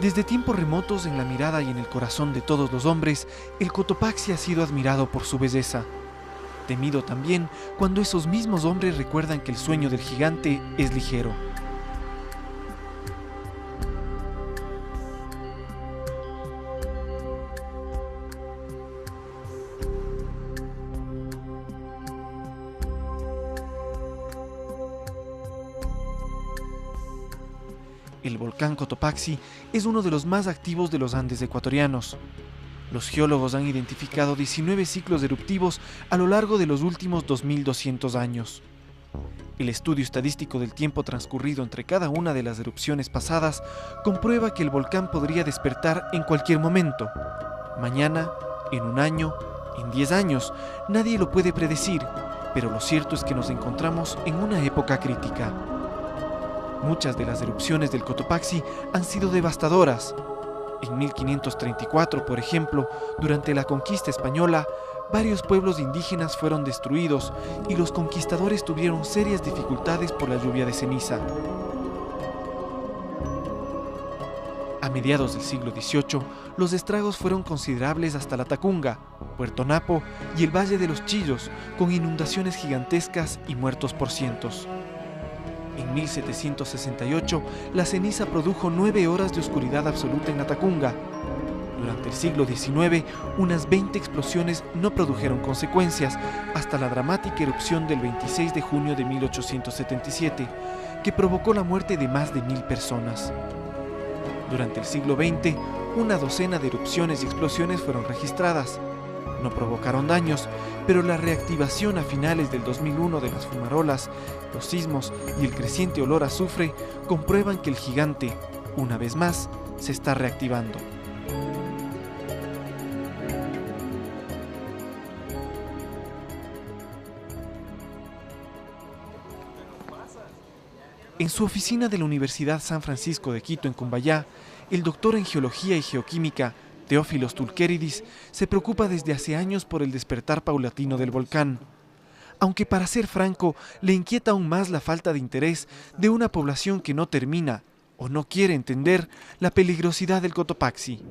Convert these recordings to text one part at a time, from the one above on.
Desde tiempos remotos, en la mirada y en el corazón de todos los hombres, el Cotopaxi ha sido admirado por su belleza. Temido también cuando esos mismos hombres recuerdan que el sueño del gigante es ligero. El volcán Cotopaxi es uno de los más activos de los Andes ecuatorianos. Los geólogos han identificado 19 ciclos eruptivos a lo largo de los últimos 2200 años. El estudio estadístico del tiempo transcurrido entre cada una de las erupciones pasadas comprueba que el volcán podría despertar en cualquier momento. Mañana, en un año, en 10 años, nadie lo puede predecir, pero lo cierto es que nos encontramos en una época crítica. Muchas de las erupciones del Cotopaxi han sido devastadoras. En 1534, por ejemplo, durante la conquista española, varios pueblos indígenas fueron destruidos y los conquistadores tuvieron serias dificultades por la lluvia de ceniza. A mediados del siglo XVIII, los estragos fueron considerables hasta la Tacunga, Puerto Napo y el Valle de los Chillos, con inundaciones gigantescas y muertos por cientos. En 1768, la ceniza produjo 9 horas de oscuridad absoluta en la Tacunga. Durante el siglo XIX, unas 20 explosiones no produjeron consecuencias hasta la dramática erupción del 26 de junio de 1877, que provocó la muerte de más de 1000 personas. Durante el siglo XX, una docena de erupciones y explosiones fueron registradas. No provocaron daños, pero la reactivación a finales del 2001 de las fumarolas, los sismos y el creciente olor a azufre comprueban que el gigante, una vez más, se está reactivando. En su oficina de la Universidad San Francisco de Quito, en Cumbayá, el doctor en Geología y Geoquímica, Teófilos Tulquéridis, se preocupa desde hace años por el despertar paulatino del volcán. Aunque, para ser franco, le inquieta aún más la falta de interés de una población que no termina o no quiere entender la peligrosidad del Cotopaxi.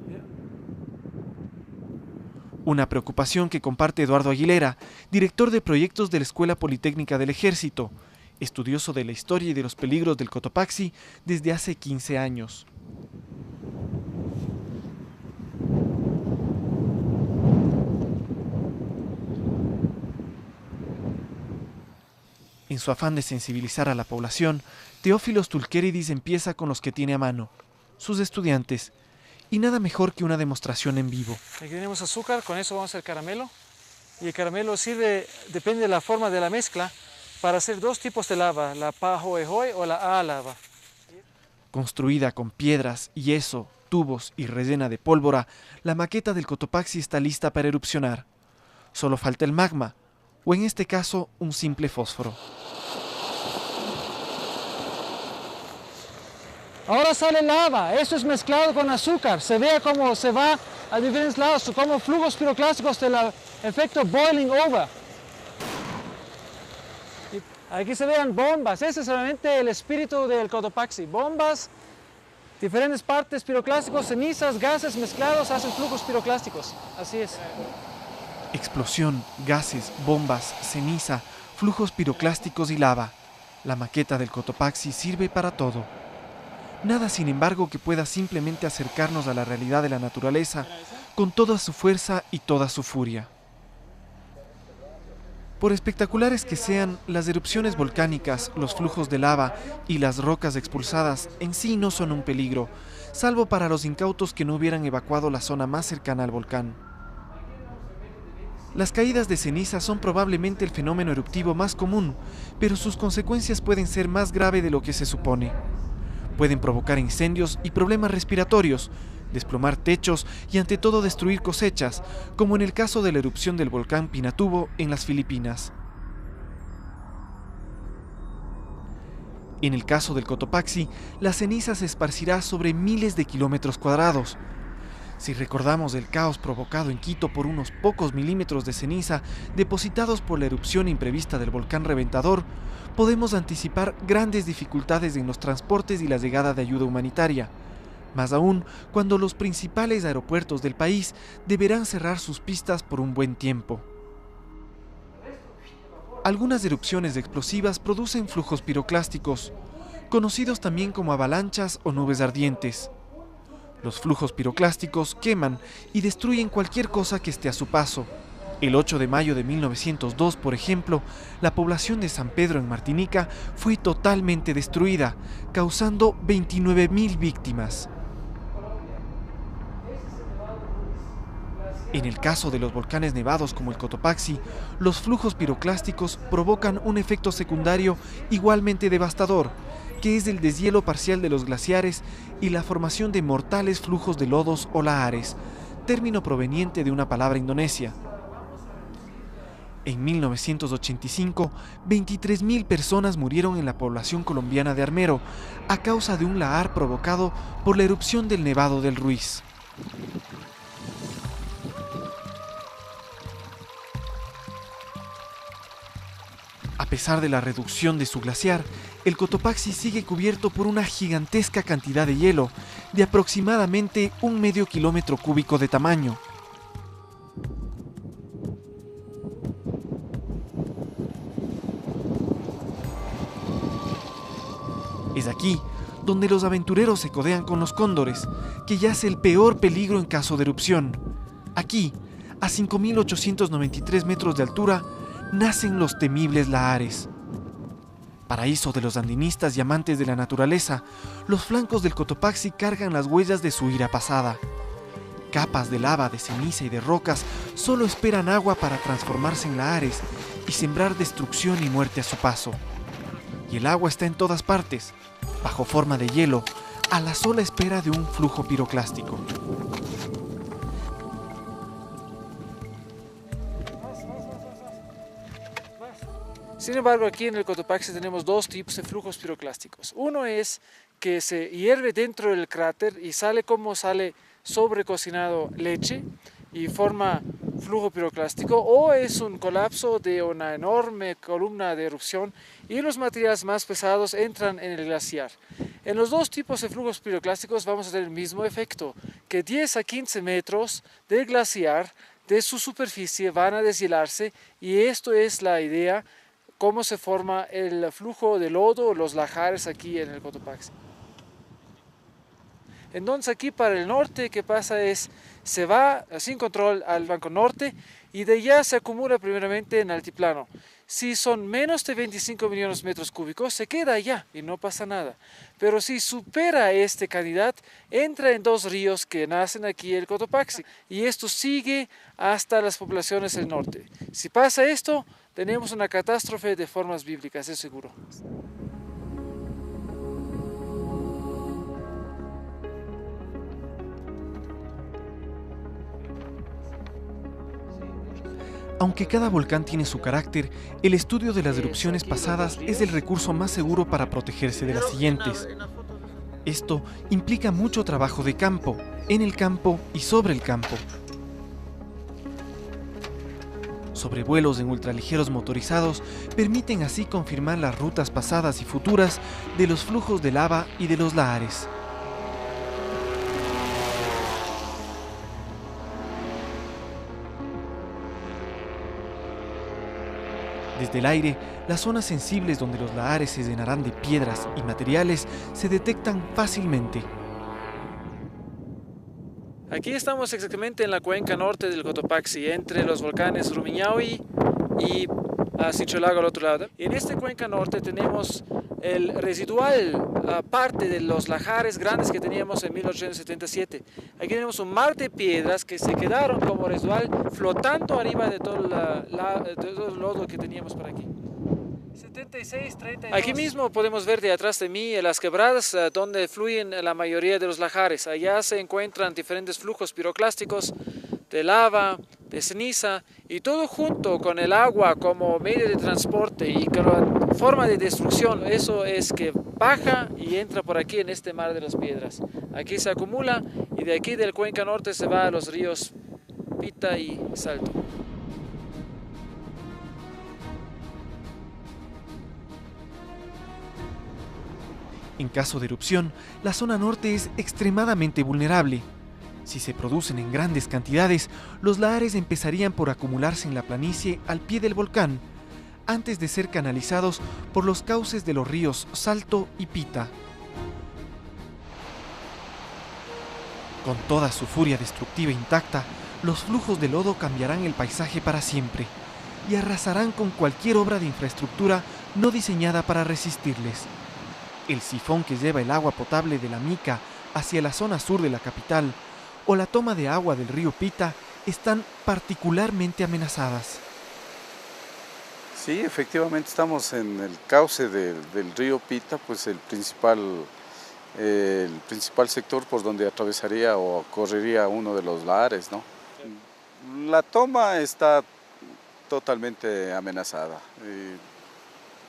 Una preocupación que comparte Eduardo Aguilera, director de proyectos de la Escuela Politécnica del Ejército, estudioso de la historia y de los peligros del Cotopaxi desde hace 15 años. En su afán de sensibilizar a la población, Teófilos Tulquéridis empieza con los que tiene a mano, sus estudiantes, y nada mejor que una demostración en vivo. Aquí tenemos azúcar, con eso vamos a hacer caramelo, y el caramelo sirve, depende de la forma de la mezcla, para hacer 2 tipos de lava, la pahoehoe o la A-lava. Construida con piedras, yeso, tubos y rellena de pólvora, la maqueta del Cotopaxi está lista para erupcionar. Solo falta el magma, o en este caso, un simple fósforo. Ahora sale lava, esto es mezclado con azúcar, se ve cómo se va a diferentes lados, como flujos piroclásticos del efecto boiling over. Y aquí se vean bombas, ese es realmente el espíritu del Cotopaxi, bombas, diferentes partes piroclásticos, cenizas, gases mezclados hacen flujos piroclásticos, así es. Explosión, gases, bombas, ceniza, flujos piroclásticos y lava. La maqueta del Cotopaxi sirve para todo. Nada, sin embargo, que pueda simplemente acercarnos a la realidad de la naturaleza con toda su fuerza y toda su furia. Por espectaculares que sean, las erupciones volcánicas, los flujos de lava y las rocas expulsadas en sí no son un peligro, salvo para los incautos que no hubieran evacuado la zona más cercana al volcán. Las caídas de ceniza son probablemente el fenómeno eruptivo más común, pero sus consecuencias pueden ser más graves de lo que se supone. Pueden provocar incendios y problemas respiratorios, desplomar techos y ante todo destruir cosechas, como en el caso de la erupción del volcán Pinatubo en las Filipinas. En el caso del Cotopaxi, la ceniza se esparcirá sobre miles de kilómetros cuadrados. Si recordamos el caos provocado en Quito por unos pocos milímetros de ceniza depositados por la erupción imprevista del volcán Reventador, podemos anticipar grandes dificultades en los transportes y la llegada de ayuda humanitaria. Más aún cuando los principales aeropuertos del país deberán cerrar sus pistas por un buen tiempo. Algunas erupciones explosivas producen flujos piroclásticos, conocidos también como avalanchas o nubes ardientes. Los flujos piroclásticos queman y destruyen cualquier cosa que esté a su paso. El 8 de mayo de 1902, por ejemplo, la población de San Pedro en Martinica fue totalmente destruida, causando 29.000 víctimas. En el caso de los volcanes nevados como el Cotopaxi, los flujos piroclásticos provocan un efecto secundario igualmente devastador, que es el deshielo parcial de los glaciares y la formación de mortales flujos de lodos o lahares, término proveniente de una palabra indonesia. En 1985, 23.000 personas murieron en la población colombiana de Armero a causa de un lahar provocado por la erupción del Nevado del Ruiz. A pesar de la reducción de su glaciar, el Cotopaxi sigue cubierto por una gigantesca cantidad de hielo, de aproximadamente 1/2 kilómetro cúbico de tamaño. Es aquí donde los aventureros se codean con los cóndores, que yace el peor peligro en caso de erupción. Aquí, a 5.893 metros de altura, nacen los temibles lahares. Paraíso de los andinistas y amantes de la naturaleza, los flancos del Cotopaxi cargan las huellas de su ira pasada. Capas de lava, de ceniza y de rocas solo esperan agua para transformarse en lahares y sembrar destrucción y muerte a su paso. Y el agua está en todas partes, bajo forma de hielo, a la sola espera de un flujo piroclástico. Sin embargo, aquí en el Cotopaxi tenemos dos tipos de flujos piroclásticos. Uno es que se hierve dentro del cráter y sale como sale sobrecocinado leche y forma flujo piroclástico, o es un colapso de una enorme columna de erupción y los materiales más pesados entran en el glaciar. En los dos tipos de flujos piroclásticos vamos a tener el mismo efecto, que 10 a 15 metros del glaciar de su superficie van a deshielarse, y esto es la idea cómo se forma el flujo de lodo, los lahares aquí en el Cotopaxi. Entonces aquí para el norte, ¿qué pasa? Se va sin control al banco norte y de allá se acumula primeramente en altiplano. Si son menos de 25 millones de metros cúbicos, se queda allá y no pasa nada. Pero si supera este cantidad, entra en dos ríos que nacen aquí en el Cotopaxi, y esto sigue hasta las poblaciones del norte. Si pasa esto, tenemos una catástrofe de formas bíblicas, es seguro. Aunque cada volcán tiene su carácter, el estudio de las erupciones pasadas es el recurso más seguro para protegerse de las siguientes. Esto implica mucho trabajo de campo, en el campo y sobre el campo. Sobrevuelos en ultraligeros motorizados permiten así confirmar las rutas pasadas y futuras de los flujos de lava y de los lahares. Desde el aire, las zonas sensibles donde los lahares se llenarán de piedras y materiales se detectan fácilmente. Aquí estamos exactamente en la cuenca norte del Cotopaxi, entre los volcanes Rumiñahui y Sincholagua al otro lado. En esta cuenca norte tenemos el residual parte de los lahares grandes que teníamos en 1877. Aquí tenemos un mar de piedras que se quedaron como residual flotando arriba de todo el lodo que teníamos por aquí. 76, 32. Aquí mismo podemos ver de atrás de mí las quebradas donde fluyen la mayoría de los lahares. Allá se encuentran diferentes flujos piroclásticos de lava, de ceniza, y todo junto con el agua como medio de transporte y con forma de destrucción. Eso es que baja y entra por aquí en este mar de las piedras. Aquí se acumula y de aquí del cuenca norte se va a los ríos Pita y Salto. En caso de erupción, la zona norte es extremadamente vulnerable. Si se producen en grandes cantidades, los lahares empezarían por acumularse en la planicie al pie del volcán, antes de ser canalizados por los cauces de los ríos Salto y Pita. Con toda su furia destructiva intacta, los flujos de lodo cambiarán el paisaje para siempre y arrasarán con cualquier obra de infraestructura no diseñada para resistirles. El sifón que lleva el agua potable de la Mica hacia la zona sur de la capital o la toma de agua del río Pita están particularmente amenazadas. Sí, efectivamente estamos en el cauce del río Pita, pues el principal sector por donde atravesaría o correría uno de los lahares, ¿no? La toma está totalmente amenazada,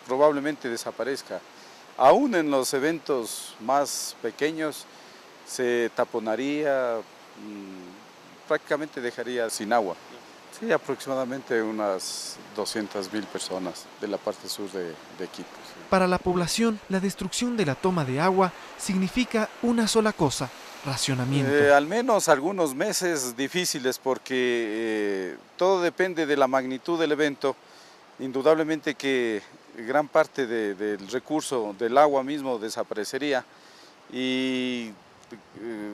probablemente desaparezca. Aún en los eventos más pequeños se taponaría, prácticamente dejaría sin agua. Sí, aproximadamente unas 200.000 personas de la parte sur de Quito. Sí. Para la población, la destrucción de la toma de agua significa una sola cosa: racionamiento. Al menos algunos meses difíciles porque todo depende de la magnitud del evento. Indudablemente que gran parte del recurso del agua mismo desaparecería y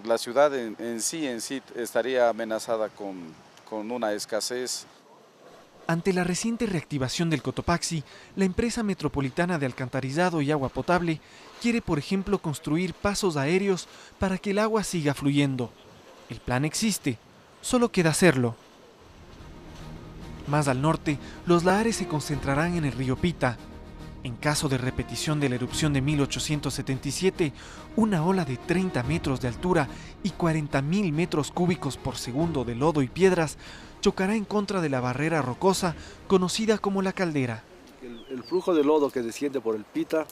la ciudad en sí estaría amenazada con una escasez. Ante la reciente reactivación del Cotopaxi, la empresa metropolitana de alcantarillado y agua potable quiere, por ejemplo, construir pasos aéreos para que el agua siga fluyendo. El plan existe, solo queda hacerlo. Más al norte, los lahares se concentrarán en el río Pita. En caso de repetición de la erupción de 1877, una ola de 30 metros de altura y 40.000 metros cúbicos por segundo de lodo y piedras chocará en contra de la barrera rocosa conocida como la caldera. El flujo de lodo que desciende por el Pita,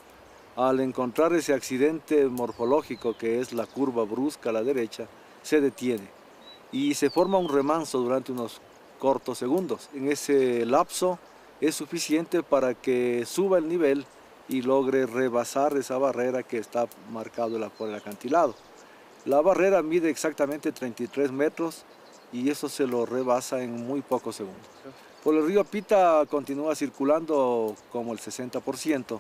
al encontrar ese accidente morfológico que es la curva brusca a la derecha, se detiene y se forma un remanso durante unos cortos segundos. En ese lapso es suficiente para que suba el nivel y logre rebasar esa barrera que está marcada por el acantilado. La barrera mide exactamente 33 metros y eso se lo rebasa en muy pocos segundos. Por el río Pita continúa circulando como el 60%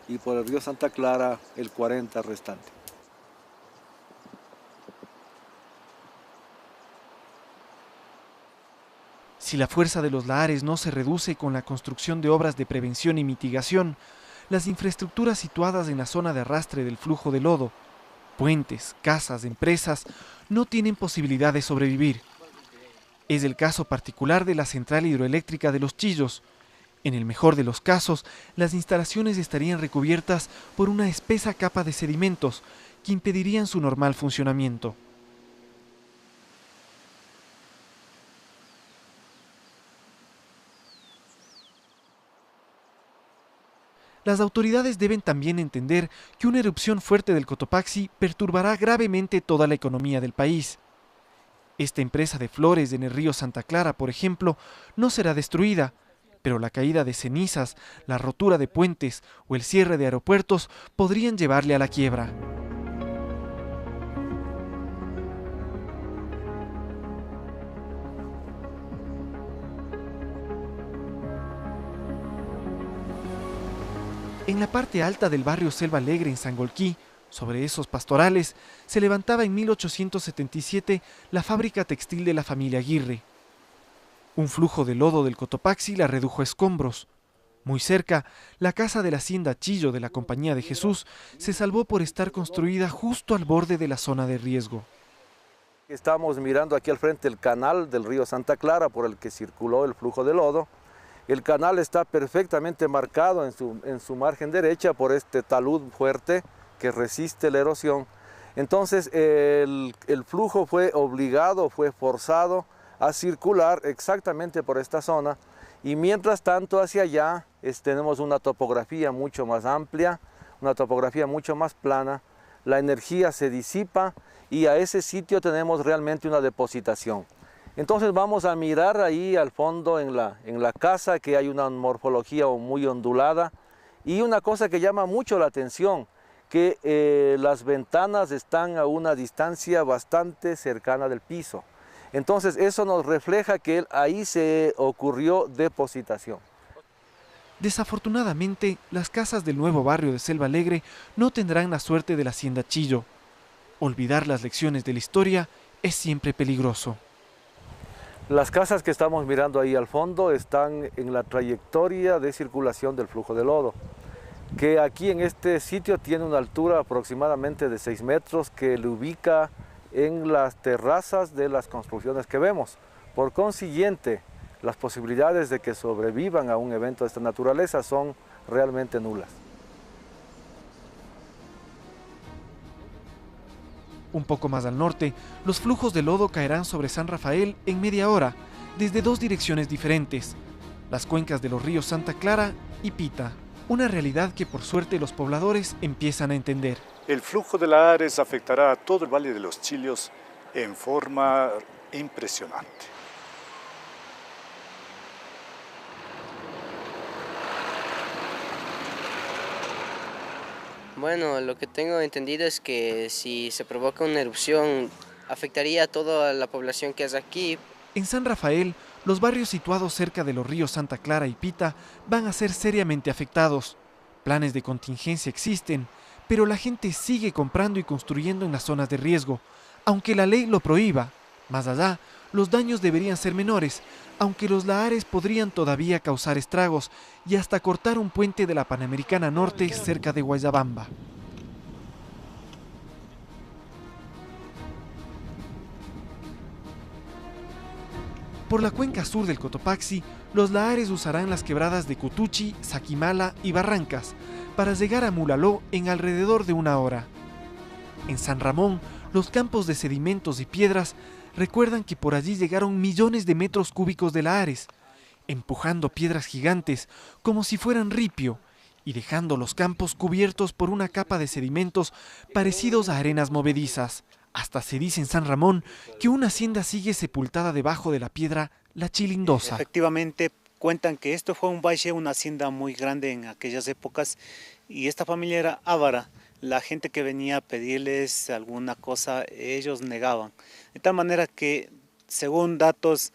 y por el río Santa Clara el 40% restante. Si la fuerza de los lahares no se reduce con la construcción de obras de prevención y mitigación, las infraestructuras situadas en la zona de arrastre del flujo de lodo, puentes, casas, empresas, no tienen posibilidad de sobrevivir. Es el caso particular de la central hidroeléctrica de Los Chillos. En el mejor de los casos, las instalaciones estarían recubiertas por una espesa capa de sedimentos que impedirían su normal funcionamiento. Las autoridades deben también entender que una erupción fuerte del Cotopaxi perturbará gravemente toda la economía del país. Esta empresa de flores en el río Santa Clara, por ejemplo, no será destruida, pero la caída de cenizas, la rotura de puentes o el cierre de aeropuertos podrían llevarle a la quiebra. En la parte alta del barrio Selva Alegre en Sangolquí, sobre esos pastorales, se levantaba en 1877 la fábrica textil de la familia Aguirre. Un flujo de lodo del Cotopaxi la redujo a escombros. Muy cerca, la casa de la hacienda Chillo de la Compañía de Jesús se salvó por estar construida justo al borde de la zona de riesgo. Estamos mirando aquí al frente el canal del río Santa Clara por el que circuló el flujo de lodo. El canal está perfectamente marcado en su margen derecha por este talud fuerte que resiste la erosión. Entonces el flujo fue obligado, fue forzado a circular exactamente por esta zona y mientras tanto hacia allá tenemos una topografía mucho más amplia, una topografía mucho más plana, la energía se disipa y a ese sitio tenemos realmente una depositación. Entonces vamos a mirar ahí al fondo en la casa que hay una morfología muy ondulada y una cosa que llama mucho la atención, que las ventanas están a una distancia bastante cercana del piso. Entonces eso nos refleja que ahí se ocurrió depositación. Desafortunadamente, las casas del nuevo barrio de Selva Alegre no tendrán la suerte de la hacienda Chillo. Olvidar las lecciones de la historia es siempre peligroso. Las casas que estamos mirando ahí al fondo están en la trayectoria de circulación del flujo de lodo, que aquí en este sitio tiene una altura aproximadamente de 6 metros que le ubica en las terrazas de las construcciones que vemos. Por consiguiente, las posibilidades de que sobrevivan a un evento de esta naturaleza son realmente nulas. Un poco más al norte, los flujos de lodo caerán sobre San Rafael en media hora, desde 2 direcciones diferentes, las cuencas de los ríos Santa Clara y Pita, una realidad que por suerte los pobladores empiezan a entender. El flujo de la Ares afectará a todo el Valle de los Chillos en forma impresionante. Bueno, lo que tengo entendido es que si se provoca una erupción afectaría a toda la población que es aquí. En San Rafael, los barrios situados cerca de los ríos Santa Clara y Pita van a ser seriamente afectados. Planes de contingencia existen, pero la gente sigue comprando y construyendo en las zonas de riesgo, aunque la ley lo prohíba. Más allá, los daños deberían ser menores, aunque los lahares podrían todavía causar estragos y hasta cortar un puente de la Panamericana Norte cerca de Guayabamba. Por la cuenca sur del Cotopaxi, los lahares usarán las quebradas de Cutuchi, Saquimala y Barrancas para llegar a Mulaló en alrededor de 1 hora. En San Ramón, los campos de sedimentos y piedras recuerdan que por allí llegaron millones de metros cúbicos de lahares, empujando piedras gigantes como si fueran ripio y dejando los campos cubiertos por una capa de sedimentos parecidos a arenas movedizas. Hasta se dice en San Ramón que una hacienda sigue sepultada debajo de la piedra La Chilindosa. Efectivamente, cuentan que esto fue un valle, una hacienda muy grande en aquellas épocas, y esta familia era ávara. La gente que venía a pedirles alguna cosa, ellos negaban. De tal manera que, según datos,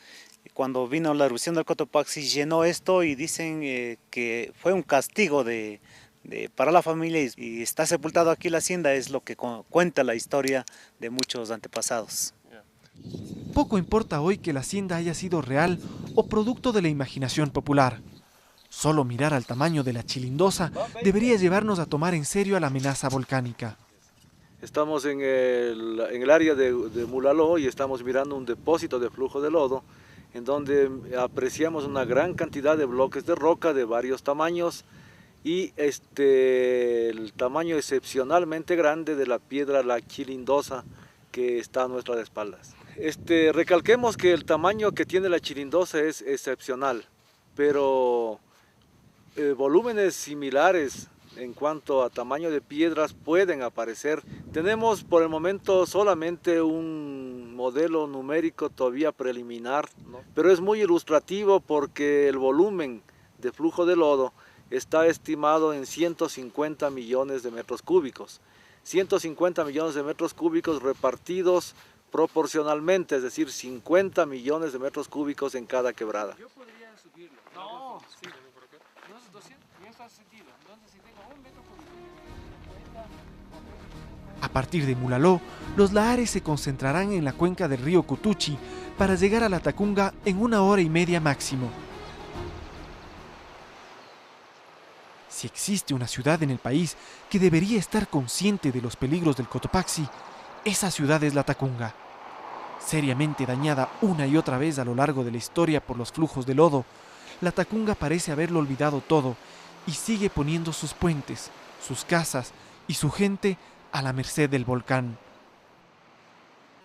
cuando vino la erupción del Cotopaxi, llenó esto y dicen que fue un castigo para la familia, y está sepultado aquí la hacienda, es lo que cuenta la historia de muchos antepasados. Poco importa hoy que la hacienda haya sido real o producto de la imaginación popular. Solo mirar al tamaño de la Chilindosa debería llevarnos a tomar en serio a la amenaza volcánica. Estamos en el área de Mulaló y estamos mirando un depósito de flujo de lodo en donde apreciamos una gran cantidad de bloques de roca de varios tamaños y el tamaño excepcionalmente grande de la piedra La Chilindosa que está a nuestras espaldas. Recalquemos que el tamaño que tiene la Chilindosa es excepcional, pero volúmenes similares en cuanto a tamaño de piedras pueden aparecer. Tenemos por el momento solamente un modelo numérico todavía preliminar, ¿no? Pero es muy ilustrativo porque el volumen de flujo de lodo está estimado en 150 millones de metros cúbicos. 150 millones de metros cúbicos repartidos proporcionalmente, es decir, 50 millones de metros cúbicos en cada quebrada. Yo podría subirlo. No, sí. No es 200, ya está sentido. Entonces, si tengo 1 metro cúbico. A partir de Mulaló, los lahares se concentrarán en la cuenca del río Cutuchi para llegar a la Tacunga en 1 hora y media máximo. Si existe una ciudad en el país que debería estar consciente de los peligros del Cotopaxi, esa ciudad es la Tacunga. Seriamente dañada una y otra vez a lo largo de la historia por los flujos de lodo, la Tacunga parece haberlo olvidado todo y sigue poniendo sus puentes, sus casas y su gente a la merced del volcán.